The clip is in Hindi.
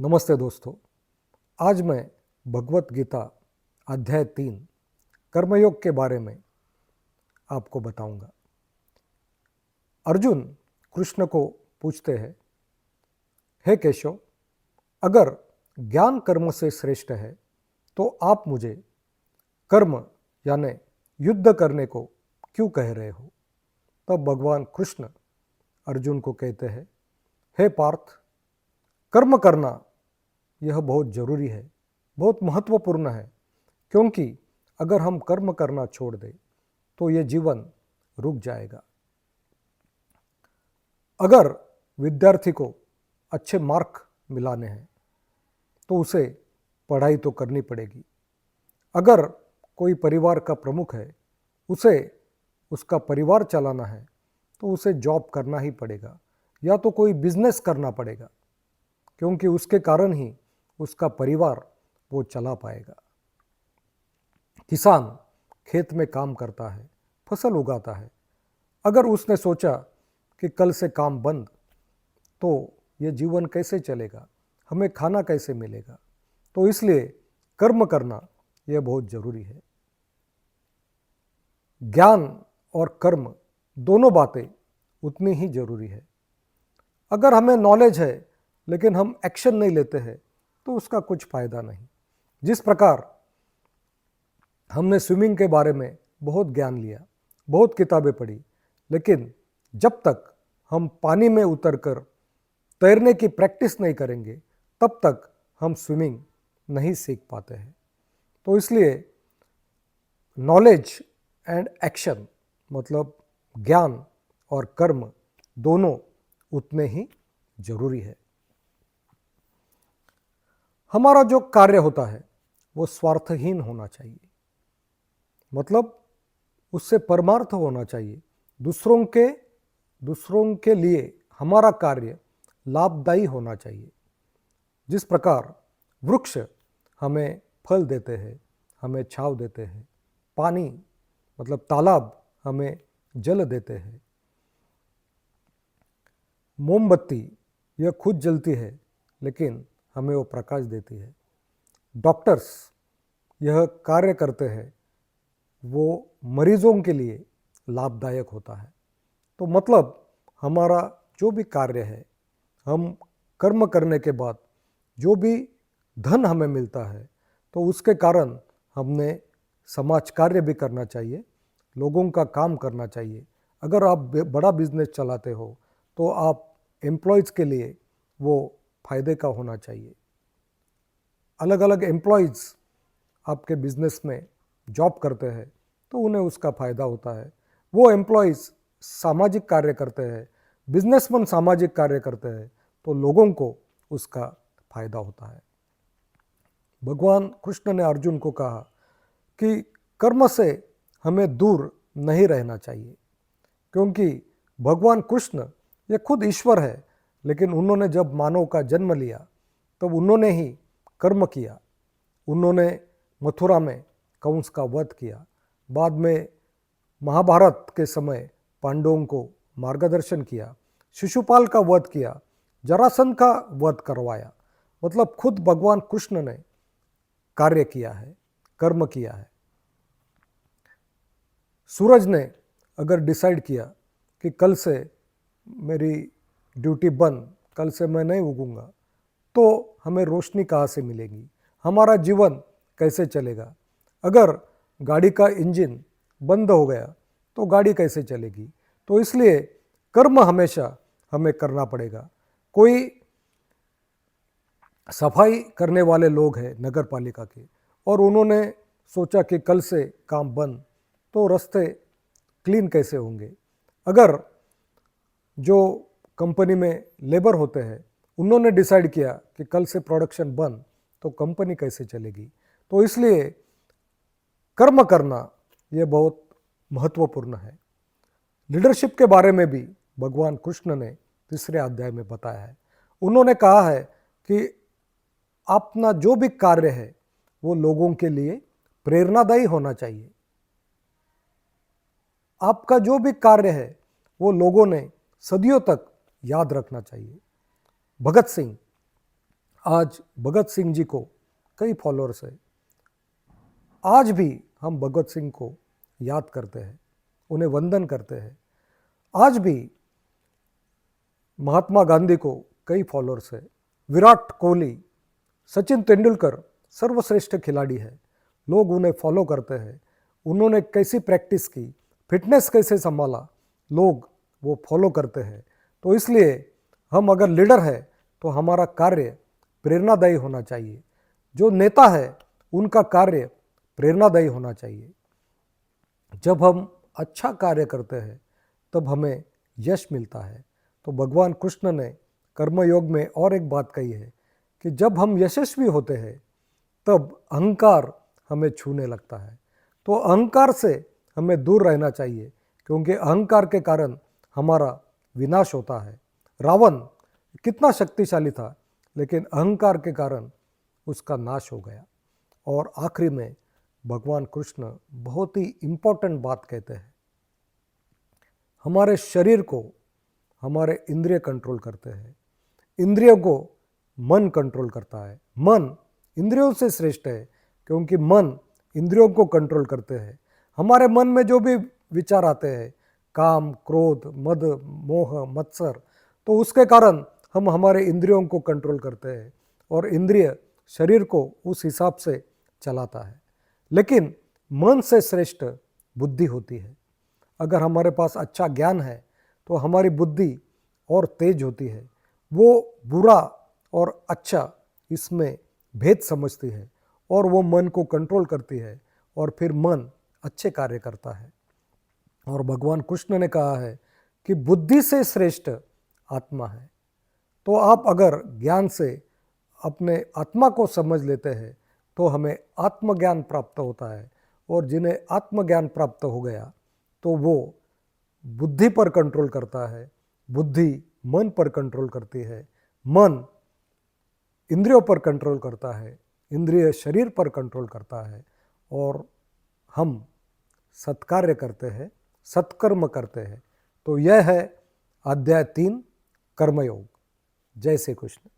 नमस्ते दोस्तों। आज मैं भगवत गीता अध्याय 3 कर्मयोग के बारे में आपको बताऊंगा। अर्जुन कृष्ण को पूछते हैं, हे केशव, अगर ज्ञान कर्म से श्रेष्ठ है तो आप मुझे कर्म यानी युद्ध करने को क्यों कह रहे हो। तब भगवान कृष्ण अर्जुन को कहते हैं, हे पार्थ, कर्म करना यह बहुत जरूरी है, बहुत महत्वपूर्ण है, क्योंकि अगर हम कर्म करना छोड़ दें तो ये जीवन रुक जाएगा। अगर विद्यार्थी को अच्छे मार्क मिलाने हैं तो उसे पढ़ाई तो करनी पड़ेगी। अगर कोई परिवार का प्रमुख है, उसे उसका परिवार चलाना है तो उसे जॉब करना ही पड़ेगा या तो कोई बिजनेस करना पड़ेगा, क्योंकि उसके कारण ही उसका परिवार वो चला पाएगा। किसान खेत में काम करता है, फसल उगाता है। अगर उसने सोचा कि कल से काम बंद, तो ये जीवन कैसे चलेगा, हमें खाना कैसे मिलेगा। तो इसलिए कर्म करना यह बहुत जरूरी है। ज्ञान और कर्म दोनों बातें उतनी ही जरूरी है। अगर हमें नॉलेज है लेकिन हम एक्शन नहीं लेते हैं तो उसका कुछ फायदा नहीं। जिस प्रकार हमने स्विमिंग के बारे में बहुत ज्ञान लिया, बहुत किताबें पढ़ी, लेकिन जब तक हम पानी में उतरकर तैरने की प्रैक्टिस नहीं करेंगे तब तक हम स्विमिंग नहीं सीख पाते हैं। तो इसलिए नॉलेज एंड एक्शन मतलब ज्ञान और कर्म दोनों उतने ही जरूरी है। हमारा जो कार्य होता है वो स्वार्थहीन होना चाहिए, मतलब उससे परमार्थ होना चाहिए। दूसरों के लिए हमारा कार्य लाभदायी होना चाहिए। जिस प्रकार वृक्ष हमें फल देते हैं, हमें छांव देते हैं, पानी मतलब तालाब हमें जल देते हैं, मोमबत्ती यह खुद जलती है लेकिन हमें वो प्रकाश देती है, डॉक्टर्स यह कार्य करते हैं, वो मरीजों के लिए लाभदायक होता है। तो मतलब हमारा जो भी कार्य है, हम कर्म करने के बाद जो भी धन हमें मिलता है तो उसके कारण हमने समाज कार्य भी करना चाहिए, लोगों का काम करना चाहिए। अगर आप बड़ा बिजनेस चलाते हो तो आप एम्प्लॉयज़ के लिए वो फायदे का होना चाहिए। अलग अलग एम्प्लॉयज़ आपके बिजनेस में जॉब करते हैं तो उन्हें उसका फ़ायदा होता है। वो एम्प्लॉयज़ सामाजिक कार्य करते हैं, बिजनेसमैन सामाजिक कार्य करते हैं तो लोगों को उसका फ़ायदा होता है। भगवान कृष्ण ने अर्जुन को कहा कि कर्म से हमें दूर नहीं रहना चाहिए, क्योंकि भगवान कृष्ण ये खुद ईश्वर है, लेकिन उन्होंने जब मानव का जन्म लिया तब तो उन्होंने ही कर्म किया। उन्होंने मथुरा में कंस का वध किया, बाद में महाभारत के समय पांडवों को मार्गदर्शन किया, शिशुपाल का वध किया, जरासंध का वध करवाया। मतलब खुद भगवान कृष्ण ने कार्य किया है, कर्म किया है। सूरज ने अगर डिसाइड किया कि कल से मेरी ड्यूटी बंद, कल से मैं नहीं उगूंगा, तो हमें रोशनी कहाँ से मिलेगी, हमारा जीवन कैसे चलेगा। अगर गाड़ी का इंजन बंद हो गया तो गाड़ी कैसे चलेगी। तो इसलिए कर्म हमेशा हमें करना पड़ेगा। कोई सफाई करने वाले लोग हैं नगर पालिका के, और उन्होंने सोचा कि कल से काम बंद, तो रास्ते क्लीन कैसे होंगे। अगर जो कंपनी में लेबर होते हैं उन्होंने डिसाइड किया कि कल से प्रोडक्शन बंद, तो कंपनी कैसे चलेगी। तो इसलिए कर्म करना ये बहुत महत्वपूर्ण है। लीडरशिप के बारे में भी भगवान कृष्ण ने 3 अध्याय में बताया है। उन्होंने कहा है कि अपना जो भी कार्य है वो लोगों के लिए प्रेरणादायी होना चाहिए। आपका जो भी कार्य है वो लोगों ने सदियों तक याद रखना चाहिए। भगत सिंह आज भगत सिंह जी को कई फॉलोअर्स है। आज भी हम भगत सिंह को याद करते हैं, उन्हें वंदन करते हैं। आज भी महात्मा गांधी को कई फॉलोअर्स है। विराट कोहली, सचिन तेंदुलकर सर्वश्रेष्ठ खिलाड़ी है, लोग उन्हें फॉलो करते हैं। उन्होंने कैसी प्रैक्टिस की, फिटनेस कैसे संभाला, लोग वो फॉलो करते हैं। तो इसलिए हम अगर लीडर है तो हमारा कार्य प्रेरणादायी होना चाहिए। जो नेता है उनका कार्य प्रेरणादायी होना चाहिए। जब हम अच्छा कार्य करते हैं तब हमें यश मिलता है। तो भगवान कृष्ण ने कर्मयोग में और एक बात कही है कि जब हम यशस्वी होते हैं तब अहंकार हमें छूने लगता है। तो अहंकार से हमें दूर रहना चाहिए, क्योंकि अहंकार के कारण हमारा विनाश होता है। रावण कितना शक्तिशाली था, लेकिन अहंकार के कारण उसका नाश हो गया। और आखिरी में भगवान कृष्ण बहुत ही इम्पोर्टेंट बात कहते हैं। हमारे शरीर को हमारे इंद्रिय कंट्रोल करते हैं, इंद्रियों को मन कंट्रोल करता है। मन इंद्रियों से श्रेष्ठ है, क्योंकि मन इंद्रियों को कंट्रोल करते हैं। हमारे मन में जो भी विचार आते हैं, काम, क्रोध, मद, मोह, मत्सर, तो उसके कारण हम हमारे इंद्रियों को कंट्रोल करते हैं और इंद्रिय शरीर को उस हिसाब से चलाता है। लेकिन मन से श्रेष्ठ बुद्धि होती है। अगर हमारे पास अच्छा ज्ञान है तो हमारी बुद्धि और तेज होती है। वो बुरा और अच्छा इसमें भेद समझती है और वो मन को कंट्रोल करती है, और फिर मन अच्छे कार्य करता है। और भगवान कृष्ण ने कहा है कि बुद्धि से श्रेष्ठ आत्मा है। तो आप अगर ज्ञान से अपने आत्मा को समझ लेते हैं तो हमें आत्मज्ञान प्राप्त होता है। और जिन्हें आत्मज्ञान प्राप्त हो गया तो वो बुद्धि पर कंट्रोल करता है, बुद्धि मन पर कंट्रोल करती है, मन इंद्रियों पर कंट्रोल करता है, इंद्रिय शरीर पर कंट्रोल करता है, और हम सत्कार्य करते हैं, सत्कर्म करते हैं। तो यह है अध्याय 3 कर्मयोग। जय श्री कृष्ण।